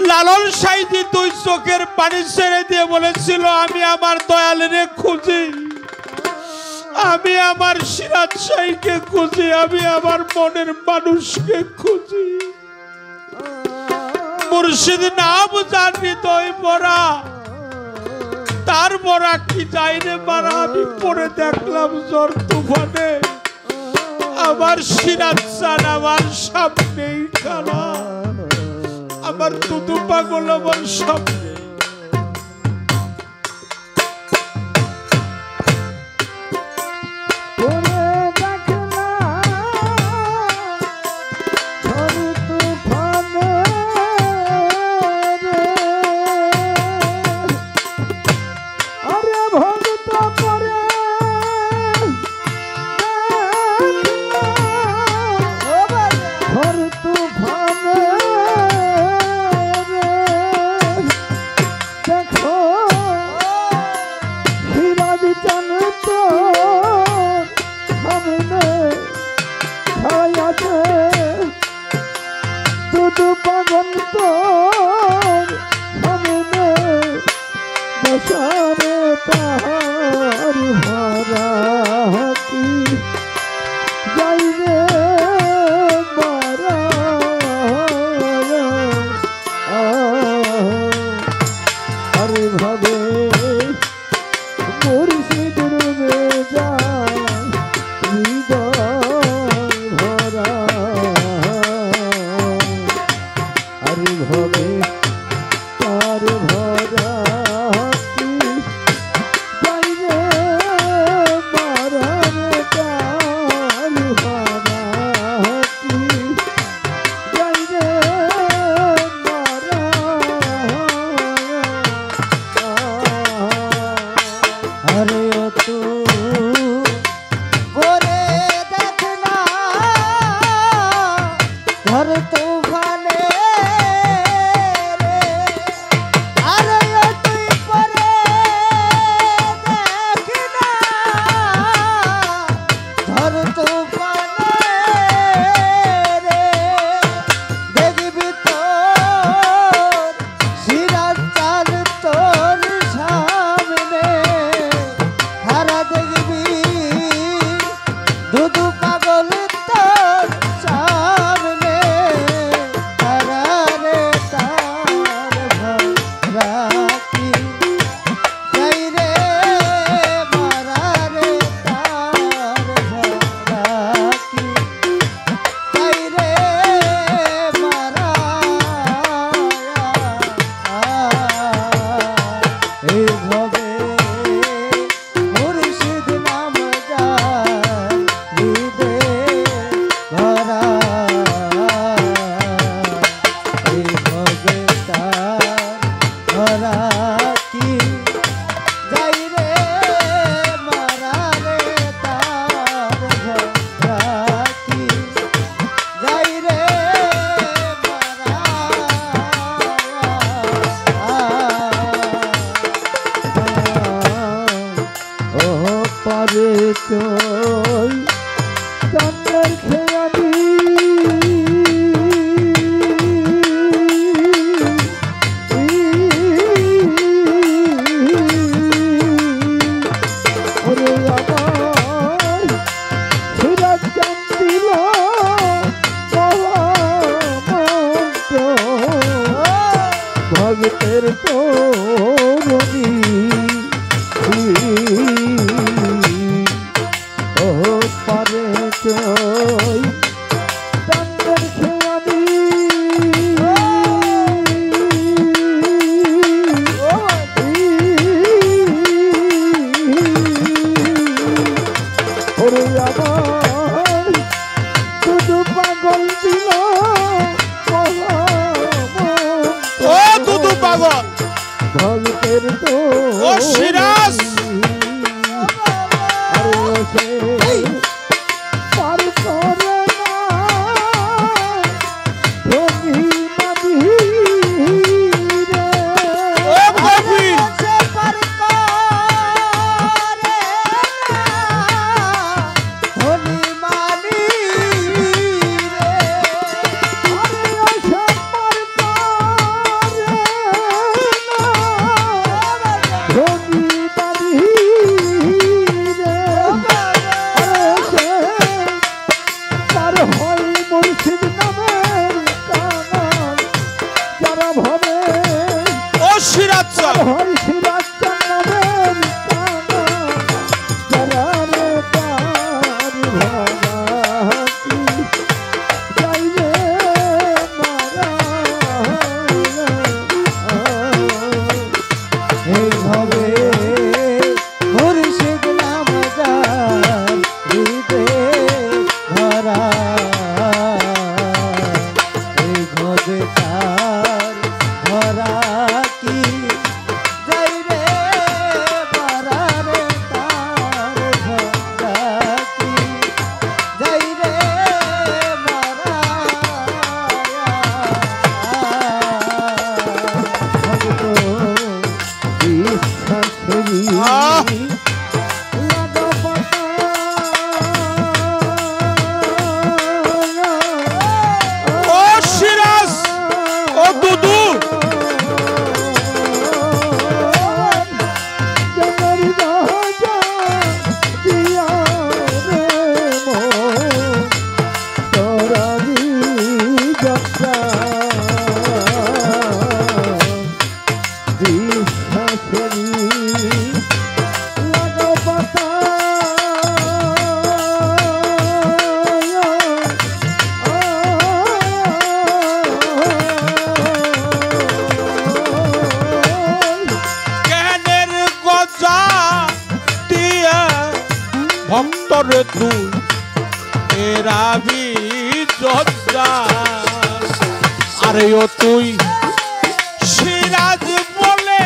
[SPEAKER 3] লালন সাইজি দুই চোখের পানি ছেড়ে দিয়ে বলেছিল, আমি আমার দয়ালেরে খুঁজি, আমি আমার সিরাজ শাহকে খুঁজি, আমি আমার মনের মানুষকে খুঁজি। মুর্শিদ নাম যার হৃদয় পড়া তার পড়া কি যাই রে মারা। আমি পড়ে দেখলাম জ্বর তুফানে আমার সিরাজ চান আমার সামনেই খানা, আমার দুদু পাগল আমার সামনে। রাবি যোদ্ধা আরে ও তুই সিরাজ বলে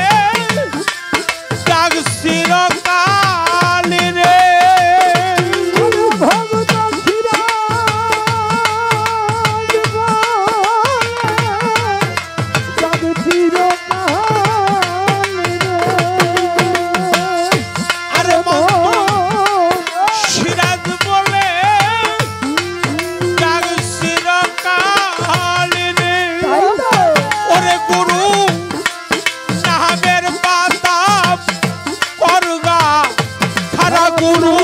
[SPEAKER 3] ডাক চিরকাল রে
[SPEAKER 2] ভগত সিরাজ বলে চিরকাল রে
[SPEAKER 3] আরে সিরাজ বলে ডাক চিরকাল রে ওরে গুরু নামের পাতা করগা খারা গুরু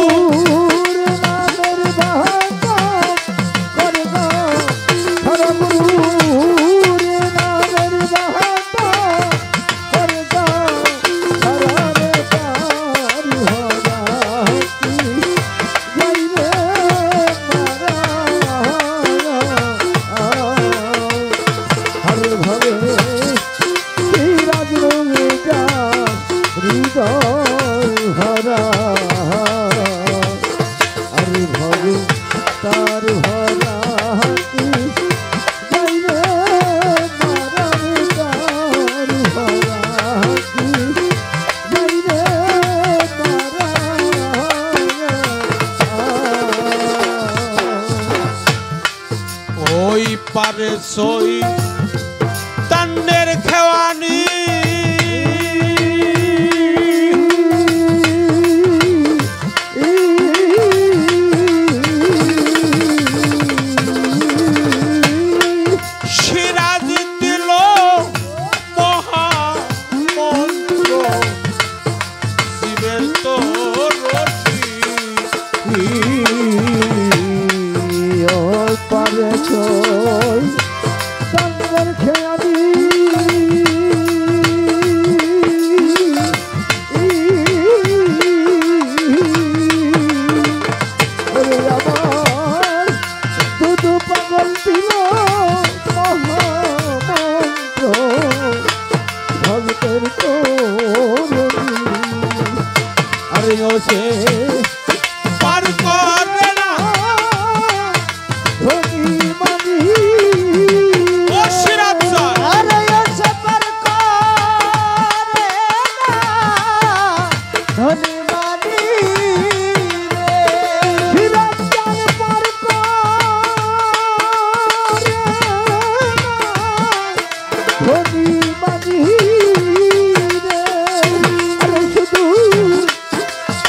[SPEAKER 2] তার ভরা
[SPEAKER 3] ওই পারে সই তান্ডের খেওয়ানি সিরাজ দিল মহামন্ত্র শিবের তো রশি
[SPEAKER 2] পারে ছয় তান্ডের খেয়ালি আমার দুধু পাগল দিল মহামন্ত্র ভক্তের করুণী আরে ও সে
[SPEAKER 3] পার করে না
[SPEAKER 2] ধনী মানি
[SPEAKER 3] ও সিরাজ স্যার
[SPEAKER 2] আরে সে পার করে না ধনী মানি সিরাজ পার করে না ধনী মানি আরে শুধু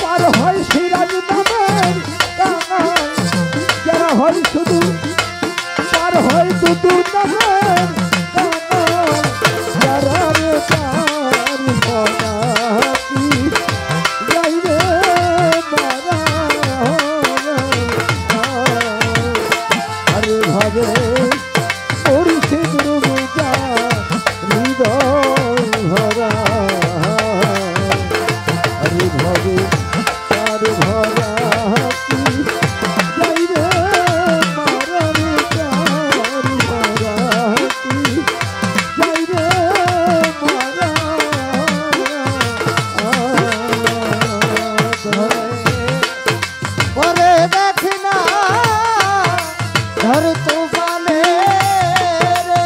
[SPEAKER 2] পার হয় সিরাজ নামের কানাই যারা হয় শুধু পার হয় দুদু নামের কানাই যারা রে তার ভরাতি যাই রে মারা আরে ভাবে পড়ছে দুর্গা হৃদয় ভরা আরে ভাবে তার ভরাতি যাই রে মারা রে তার ভরাতি যাই রে মারা পরে দেখ না ধর তুফানে রে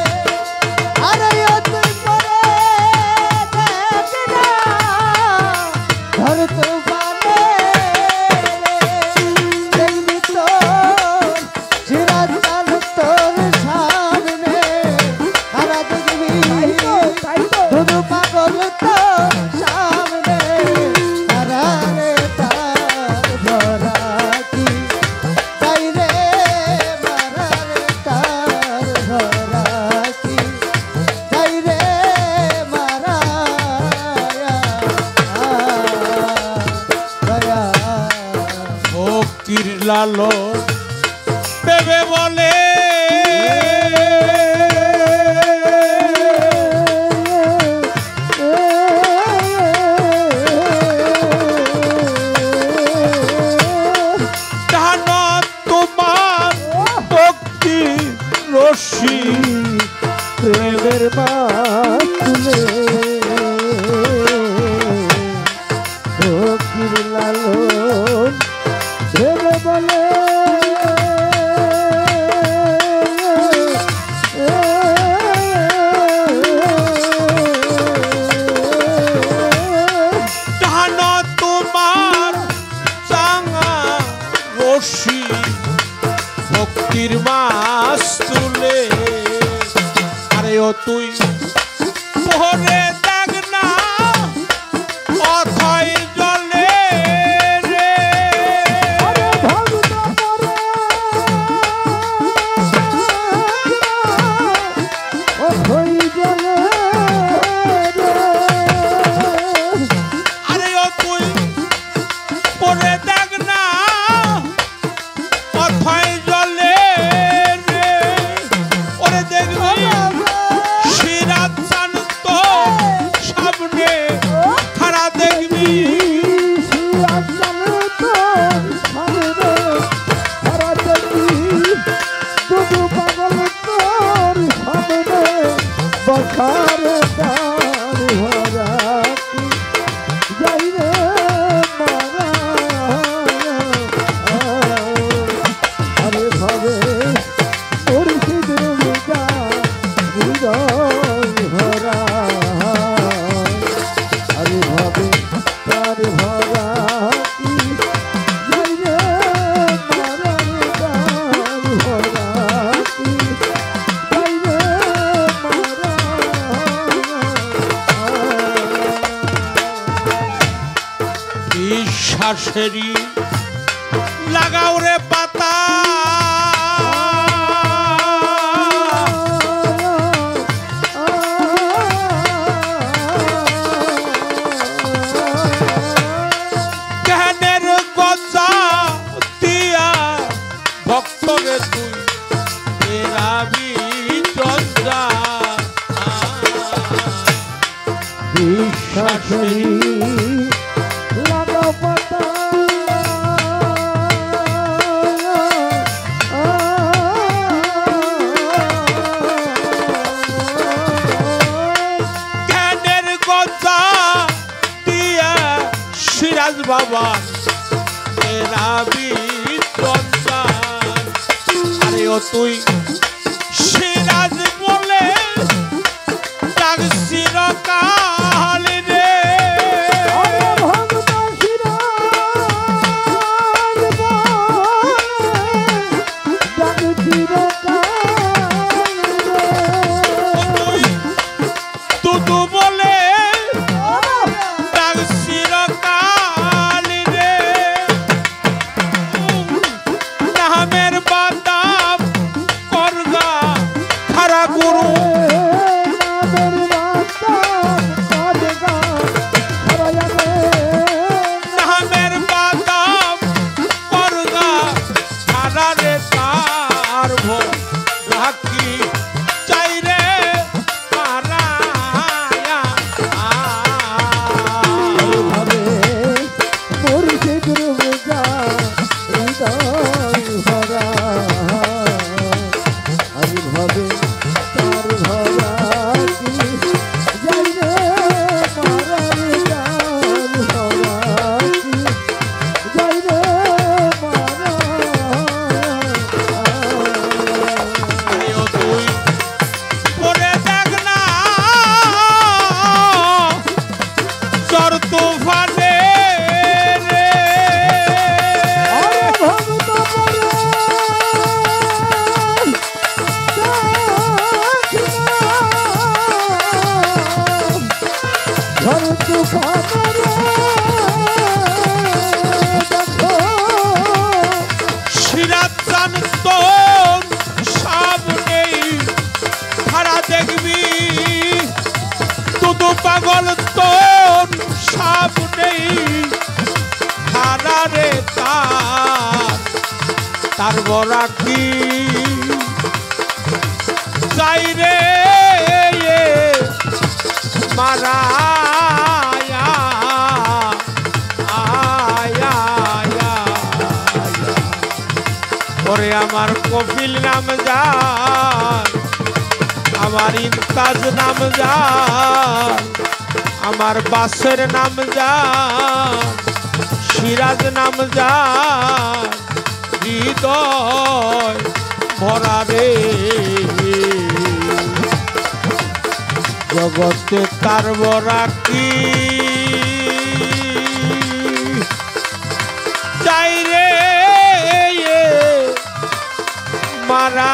[SPEAKER 2] আরে ও তুই পরে দেখ না ধর তুফানে রে দেখবি তোর সিরাজ চাল তোর সামনে আরা দেখবি দুদু পাগল তোর সামনে আরা রে তার ভরাতি যাই রে মারা রে তার ভরাতি যাই রে মারা
[SPEAKER 3] ও কিরলালো বেবে বলে জান তোমার ভক্তি রশি
[SPEAKER 2] প্রেমের মাতুলে ফকির লালন ভেবে বলে
[SPEAKER 3] ভক্তির মাস তুলে। আরে ও তুই পরে দেখ না অথই জলে রে। আরে ও তুই পরে দেখ না অথই জলে রে। ওরে দেখবি সিরাত চান তো সামনে খাড়া দেখবি।
[SPEAKER 2] বখারে তার ভরা যাই রে মারা। আরে ভাবে মুর্শিদ রুজা হৃদয় ভরা। আরে ভাবে তার ভরা যাই রে মারা তার ভরা যাই রে মারা।
[SPEAKER 3] বিশ্বাসেরই লাগাও রে পাতা। জ্ঞানের গজা দিয়া ভক্তরে তুই এরাবি চর্চা।
[SPEAKER 2] বিশ্বাসী লাগাও পাতা।
[SPEAKER 3] জ্ঞানের গজা দিয়া সিরাজ বাবা এরাবি চর্চা। আরে ও তুই সিরাজ বলে ডাক চিরকাল রে। তুতু বলে ডাক চিরকাল রে। নামের বাদাম করগা খারা গুরু। নামের বাদাম করগা খারা রে তার ভোগ রাখি চাই রে মারায়া।
[SPEAKER 2] মুর্শিদ রুজা হৃদয় ভরা। আমি ভাবে তার ভরা যাই রে মারা তার ভরা যাই রে মারা।
[SPEAKER 3] আরে ও তুই পরে দেখ না চর তুফানে রে।
[SPEAKER 2] ভক্ত করে ঝড় তুফানে দেখো
[SPEAKER 3] সিরাত চান তোর সামনে খাড়া দেখবি। তুতু পাগল তোর সামনে খাড়া রে তার বরা কি যাই রে মারায়া। আয়া ওরে আমার কপিল নাম যান, আমার ইমতাজ নাম যান, আমার বাসের নাম যান, সিরাজ নাম যান, হৃদয় ভরা রে। জগতে তার বরা কি চাই রে মারা